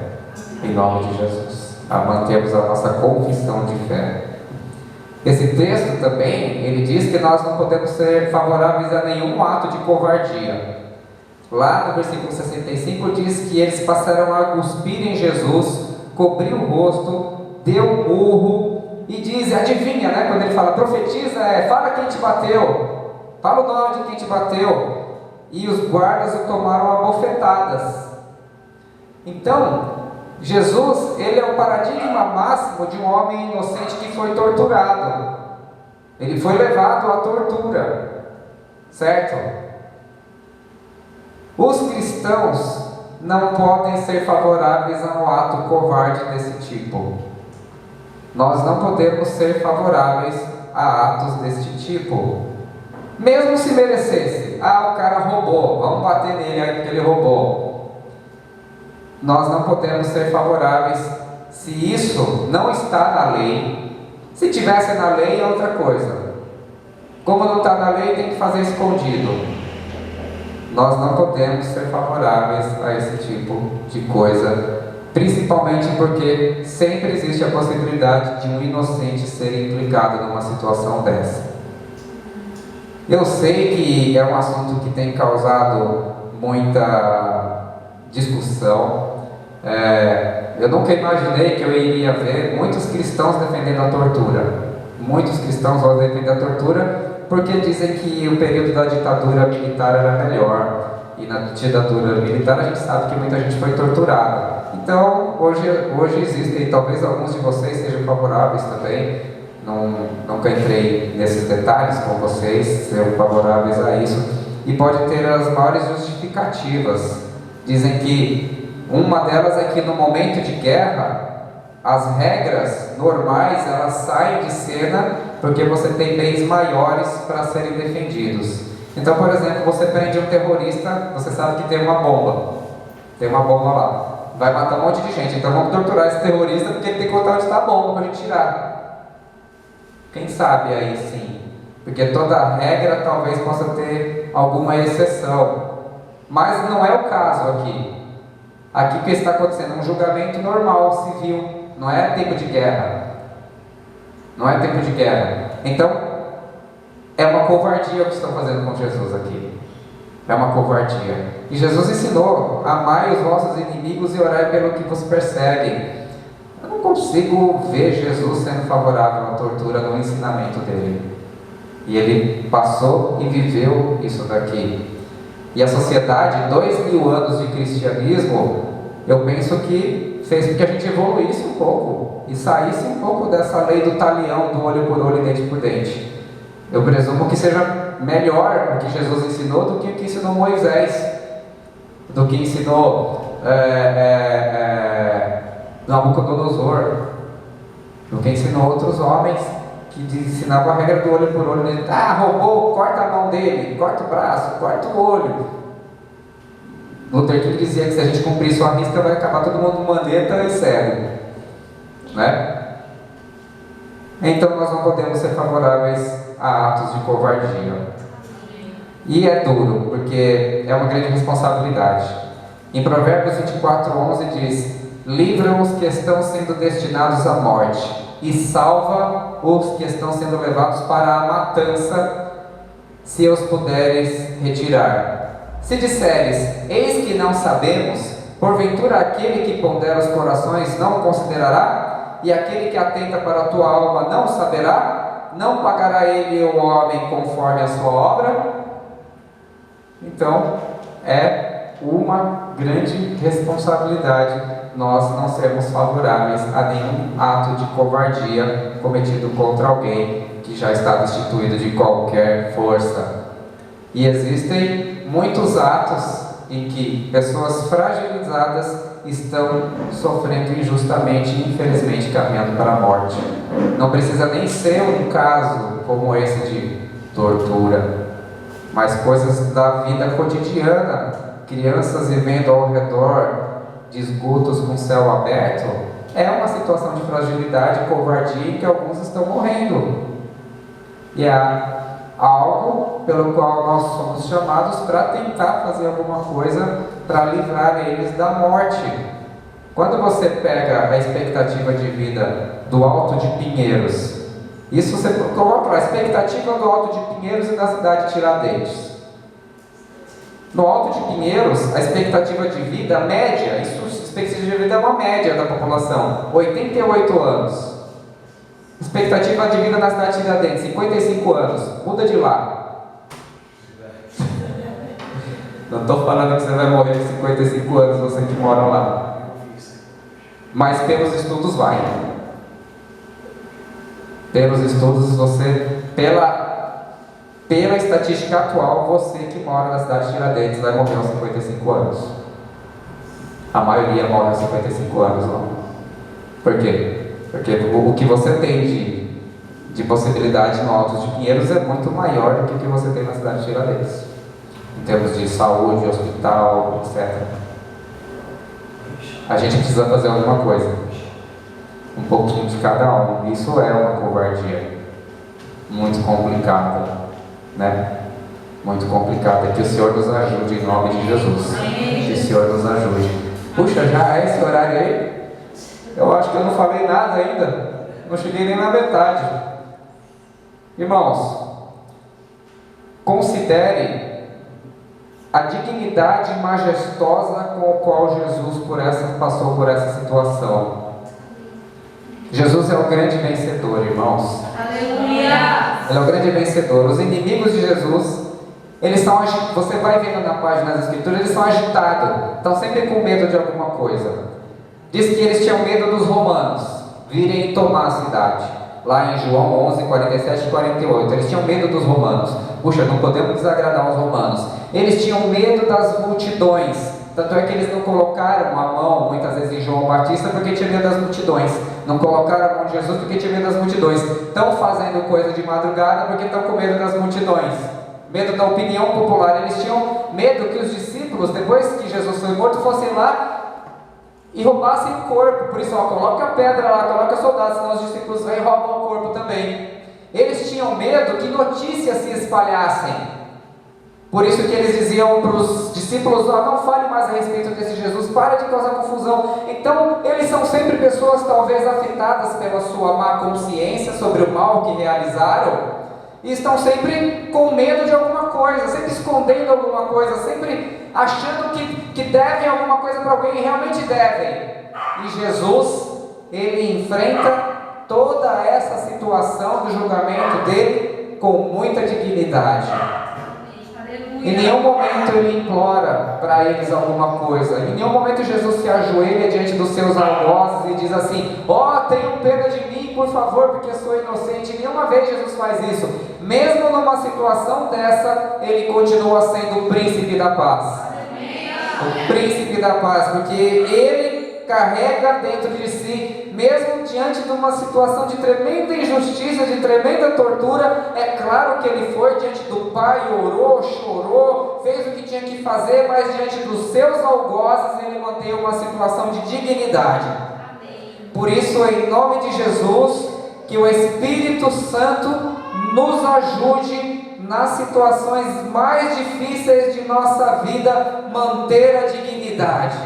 em nome de Jesus, a mantermos a nossa confissão de fé. Esse texto também, ele diz que nós não podemos ser favoráveis a nenhum ato de covardia. Lá no versículo 65 diz que eles passaram a cuspir em Jesus, cobrir o rosto, deu um murro e diz, adivinha, né? Quando ele fala, profetiza, fala quem te bateu, fala o nome de quem te bateu. E os guardas o tomaram a bofetadas. Então, Jesus, ele é o paradigma máximo de um homem inocente que foi torturado. Ele foi levado à tortura, certo? Os cristãos não podem ser favoráveis a um ato covarde desse tipo. Nós não podemos ser favoráveis a atos deste tipo. Mesmo se merecesse, o cara roubou, vamos bater nele aí porque ele roubou. Nós não podemos ser favoráveis se isso não está na lei. Se tivesse na lei é outra coisa. Como não está na lei, tem que fazer escondido. Nós não podemos ser favoráveis a esse tipo de coisa, principalmente porque sempre existe a possibilidade de um inocente ser implicado numa situação dessa. Eu sei que é um assunto que tem causado muita discussão. Eu nunca imaginei que eu iria ver muitos cristãos defendendo a tortura. Muitos cristãos vão defender a tortura porque dizem que o período da ditadura militar era melhor. E na ditadura militar a gente sabe que muita gente foi torturada. Então, hoje existem, talvez alguns de vocês sejam favoráveis também. Nunca entrei nesses detalhes com vocês, sejam favoráveis a isso. E pode ter as maiores justificativas. Dizem que uma delas é que no momento de guerra, as regras normais elas saem de cena porque você tem bens maiores para serem defendidos. Então, por exemplo, você prende um terrorista, você sabe que tem uma bomba lá, vai matar um monte de gente, então vamos torturar esse terrorista porque ele tem que contar onde está a bomba para a gente tirar. Quem sabe aí sim, porque toda regra talvez possa ter alguma exceção, mas não é o caso aqui. Aqui o que está acontecendo? Um julgamento normal, civil, não é tempo de guerra. Não é tempo de guerra. Então, é uma covardia o que estão fazendo com Jesus aqui. É uma covardia. E Jesus ensinou: amai os vossos inimigos e orai pelo que vos perseguem. Eu não consigo ver Jesus sendo favorável à tortura no ensinamento dele. E ele passou e viveu isso daqui. E a sociedade, 2000 anos de cristianismo, eu penso que fez com que a gente evoluísse um pouco e saísse um pouco dessa lei do talião, do olho por olho e dente por dente. Eu presumo que seja melhor o que Jesus ensinou do que o que ensinou Moisés, do que ensinou Nabucodonosor, do que ensinou outros homens que ensinavam a regra do olho por olho. Roubou, corta a mão dele, corta o braço, corta o olho. Luther King dizia que se a gente cumprir isso à risca, vai acabar todo mundo maneta e cego, né? Então nós não podemos ser favoráveis a atos de covardia. E é duro, porque é uma grande responsabilidade. Em Provérbios 24:11 diz: livra os que estão sendo destinados à morte, e salva os que estão sendo levados para a matança, se os puderes retirar. Se disseres, eis que não sabemos, porventura aquele que pondera os corações não o considerará? E aquele que atenta para a tua alma não saberá? Não pagará ele o homem conforme a sua obra? Então, é uma grande responsabilidade nós não sermos favoráveis a nenhum ato de covardia cometido contra alguém que já está destituído de qualquer força. E existem muitos atos em que pessoas fragilizadas estão sofrendo injustamente e infelizmente caminhando para a morte. Não precisa nem ser um caso como esse de tortura, mas coisas da vida cotidiana, crianças vivendo ao redor de esgotos com céu aberto, é uma situação de fragilidade e covardia em que alguns estão morrendo. E há algo pelo qual nós somos chamados para tentar fazer alguma coisa para livrar eles da morte. Quando você pega a expectativa de vida do Alto de Pinheiros, isso você coloca a expectativa do Alto de Pinheiros e da cidade de Tiradentes. No Alto de Pinheiros, a expectativa de vida média, a expectativa de vida é uma média da população, 88 anos. Expectativa de vida na cidade de Tiradentes, 55 anos. Muda de lá. Não estou falando que você vai morrer de 55 anos, você que mora lá. Mas pelos estudos vai. Pelos estudos, pela estatística atual, você que mora na cidade de Tiradentes vai morrer aos 55 anos. A maioria morre aos 55 anos lá. Por quê? Porque o que você tem de possibilidade no Alto de Pinheiros é muito maior do que o que você tem na cidade de Tiradentes, em termos de saúde, hospital, etc. A gente precisa fazer alguma coisa, um pouquinho de cada um. Isso é uma covardia muito complicada, né? Muito complicada. Que o Senhor nos ajude em nome de Jesus. Que o Senhor nos ajude. Puxa, já é esse horário aí? Eu acho que eu não falei nada ainda. Não cheguei nem na metade. Irmãos, considere a dignidade majestosa com a qual Jesus passou por essa situação. Jesus é o grande vencedor, irmãos. Aleluia! Ele é o grande vencedor. Os inimigos de Jesus, eles são, você vai vendo na página das Escrituras, eles são agitados, estão sempre com medo de alguma coisa. Diz que eles tinham medo dos romanos virem tomar a cidade. Lá em João 11, 47 e 48. Eles tinham medo dos romanos. Puxa, não podemos desagradar os romanos. Eles tinham medo das multidões. Tanto é que eles não colocaram a mão, muitas vezes, em João Batista, porque tinha medo das multidões. Não colocaram a mão de Jesus porque tinha medo das multidões. Estão fazendo coisa de madrugada porque estão com medo das multidões. Medo da opinião popular. Eles tinham medo que os discípulos, depois que Jesus foi morto, fossem lá e roubassem o corpo. Por isso, coloca a pedra lá, coloca soldados, senão os discípulos vêm e roubam o corpo também. Eles tinham medo que notícias se espalhassem. Por isso que eles diziam para os discípulos: não fale mais a respeito desse Jesus, para de causar confusão. Então, eles são sempre pessoas talvez afetadas pela sua má consciência sobre o mal que realizaram, e estão sempre com medo de alguma coisa, sempre escondendo alguma coisa, sempre achando que devem alguma coisa para alguém, e realmente devem. E Jesus, ele enfrenta toda essa situação do julgamento dele com muita dignidade. Em nenhum momento ele implora para eles alguma coisa. Em nenhum momento Jesus se ajoelha diante dos seus algozes e diz assim: tenham pena de mim, por favor, porque sou inocente. Nenhuma vez Jesus faz isso. Mesmo numa situação dessa, ele continua sendo o príncipe da paz. O príncipe da paz, porque ele carrega dentro de si, mesmo diante de uma situação de tremenda injustiça, de tremenda tortura. É claro que ele foi diante do Pai, orou, chorou, fez o que tinha que fazer, mas diante dos seus algozes ele mantém uma situação de dignidade. Por isso, em nome de Jesus, que o Espírito Santo nos ajude nas situações mais difíceis de nossa vida manter a dignidade.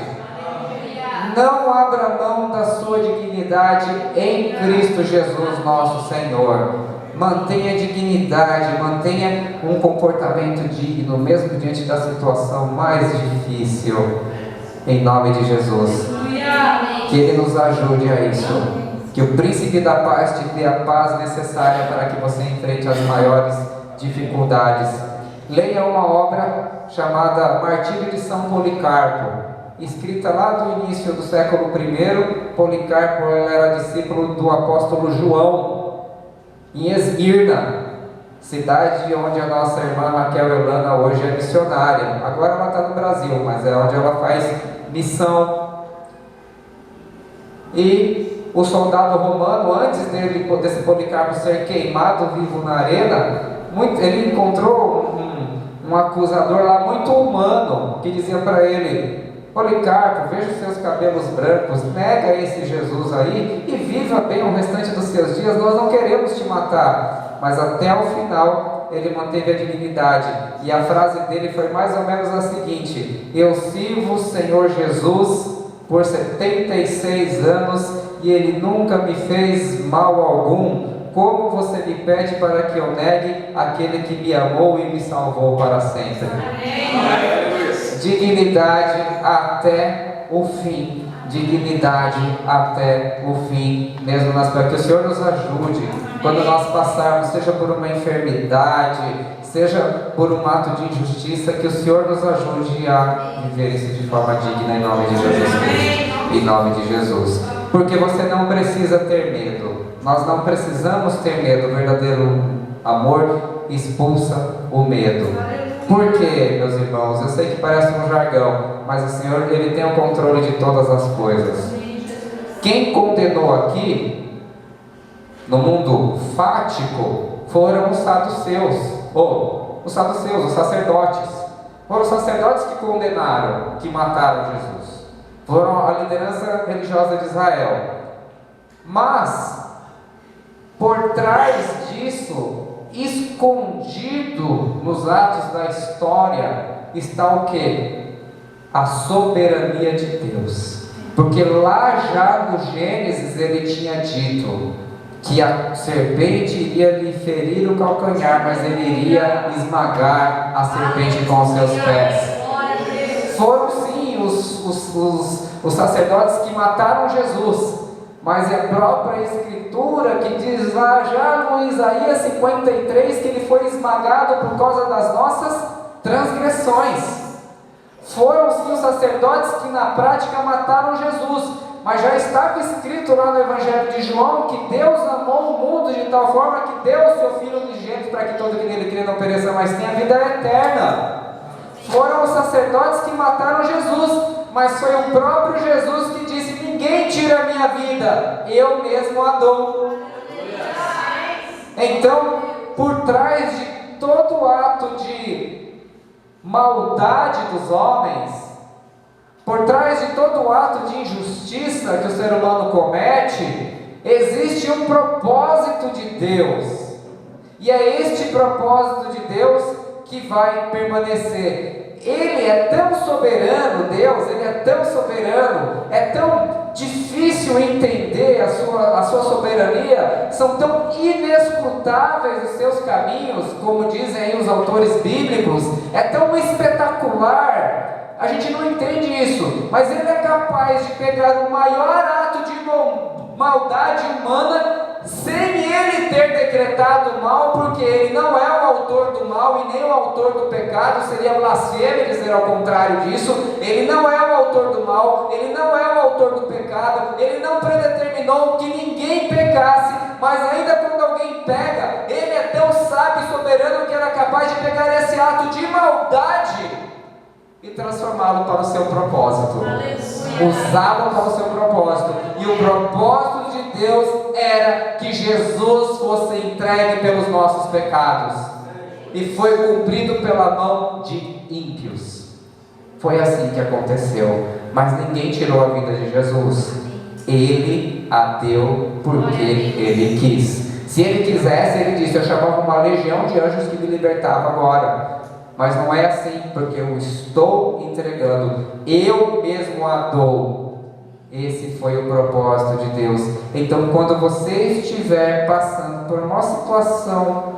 Não abra mão da sua dignidade em Cristo Jesus, nosso Senhor. Mantenha a dignidade, mantenha um comportamento digno, mesmo diante da situação mais difícil. Em nome de Jesus. Que Ele nos ajude a isso. Que o Príncipe da Paz te dê a paz necessária para que você enfrente as maiores dificuldades. Leia uma obra chamada Martírio de São Policarpo, escrita lá do início do século I. Policarpo era discípulo do apóstolo João, em Esmirna, cidade onde a nossa irmã Raquel Elana hoje é missionária. Agora ela está no Brasil, mas é onde ela faz missão. E o soldado romano, antes desse Policarpo ser queimado vivo na arena, ele encontrou um acusador lá muito humano, que dizia para ele: Policarpo, veja os seus cabelos brancos, nega esse Jesus aí e viva bem o restante dos seus dias, nós não queremos te matar. Mas até o final ele manteve a dignidade, e a frase dele foi mais ou menos a seguinte: eu sirvo o Senhor Jesus por 76 anos e Ele nunca me fez mal algum. Como você me pede para que eu negue aquele que me amou e me salvou para sempre? Amém. Dignidade até o fim. Dignidade até o fim. Mesmo para que o Senhor nos ajude quando nós passarmos, seja por uma enfermidade, seja por um ato de injustiça, que o Senhor nos ajude a viver isso de forma digna, em nome de Jesus Cristo. Em nome de Jesus. Porque você não precisa ter medo. Nós não precisamos ter medo. O verdadeiro amor expulsa o medo. Por quê, meus irmãos? Eu sei que parece um jargão, mas o Senhor, Ele tem o controle de todas as coisas. Quem condenou aqui, no mundo fático, foram os saduceus. Os sacerdotes. Foram os sacerdotes que condenaram, que mataram Jesus. Foram a liderança religiosa de Israel. Mas, por trás disso, escondido nos atos da história, está o quê? A soberania de Deus. Porque lá já no Gênesis ele tinha dito que a serpente iria lhe ferir o calcanhar, mas ele iria esmagar a serpente com os seus pés. Foram sim os sacerdotes que mataram Jesus, mas é a própria Escritura que diz lá já no Isaías 53 que ele foi esmagado por causa das nossas transgressões. Foram sim os sacerdotes que na prática mataram Jesus, mas já estava escrito lá no Evangelho de João que Deus amou o mundo de tal forma que deu o seu Filho unigênito para que todo que nele crê não pereça, mas tenha vida eterna. Foram os sacerdotes que mataram Jesus, mas foi o próprio Jesus que disse: ninguém tira a minha vida, eu mesmo a dou. Então, por trás de todo ato de maldade dos homens, por trás de todo ato de injustiça que o ser humano comete, existe um propósito de Deus, e é este propósito de Deus que vai permanecer. Ele é tão soberano, Deus, Ele é tão soberano, é tão difícil entender a sua soberania, são tão inescrutáveis os seus caminhos, como dizem aí os autores bíblicos, é tão espetacular, a gente não entende isso, mas Ele é capaz de pegar o maior ato de maldade humana, sem Ele ter decretado o mal, porque Ele não é o autor do mal e nem o autor do pecado, seria blasfêmia dizer ao contrário disso. Ele não é o autor do mal, Ele não é o autor do pecado, Ele não predeterminou que ninguém pecasse, mas ainda quando alguém pega, Ele é tão sábio e soberano que era capaz de pegar esse ato de maldade e transformá-lo para o seu propósito, usá-lo para o seu propósito. E o propósito de Deus era que Jesus fosse entregue pelos nossos pecados, e foi cumprido pela mão de ímpios. Foi assim que aconteceu, mas ninguém tirou a vida de Jesus, Ele a deu porque Ele quis. Se Ele quisesse, Ele disse: eu chamava uma legião de anjos que me libertava agora. Mas não é assim, porque eu estou entregando, eu mesmo a dou. Esse foi o propósito de Deus. Então, quando você estiver passando por uma situação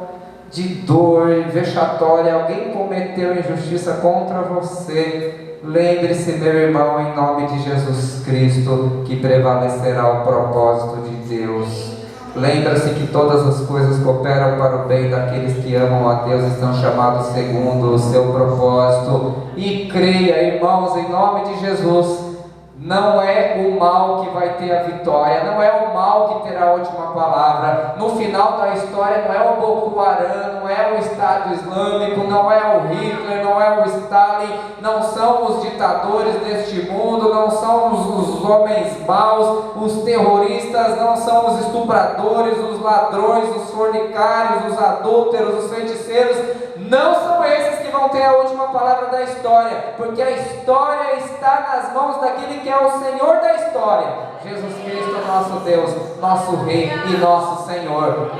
de dor vexatória, alguém cometeu injustiça contra você, lembre-se, meu irmão, em nome de Jesus Cristo, que prevalecerá o propósito de Deus. Lembra-se que todas as coisas cooperam para o bem daqueles que amam a Deus e estão chamados segundo o seu propósito. E creia, irmãos, em nome de Jesus, não é o mal que vai ter a vitória, não é o mal que terá a última palavra. No final da história não é o Boko Haram, não é o Estado Islâmico, não é o Hitler, não é o Stalin, não são os ditadores deste mundo, não são os homens maus, os terroristas, não são os estupradores, os ladrões, os fornicários, os adúlteros, os feiticeiros. Não são esses que vão ter a última palavra da história, porque a história está nas mãos daquele que é o Senhor da história, Jesus Cristo, nosso Deus, nosso Rei e nosso Senhor.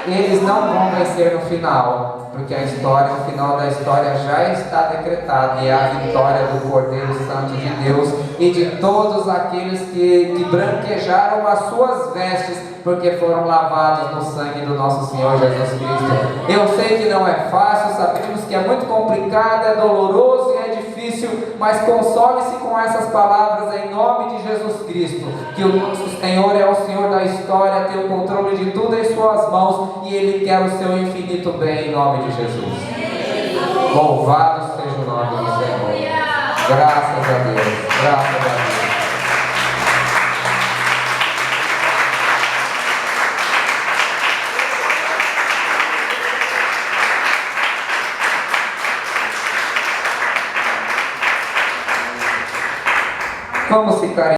Eles não vão vencer no final, porque a história, o final da história já está decretado, e é a vitória do Cordeiro Santo de Deus e de todos aqueles que branquejaram as suas vestes, porque foram lavados no sangue do nosso Senhor Jesus Cristo. Eu sei que não é fácil, sabemos que é muito complicado, é doloroso e é difícil, mas console-se com essas palavras em nome de Jesus Cristo, que o nosso Senhor é o Senhor da história, tem o controle de tudo em suas mãos, e Ele quer o seu infinito bem em nome de Jesus. Louvado seja o nome do Senhor. Graças a Deus, graças a Deus. Vamos ficar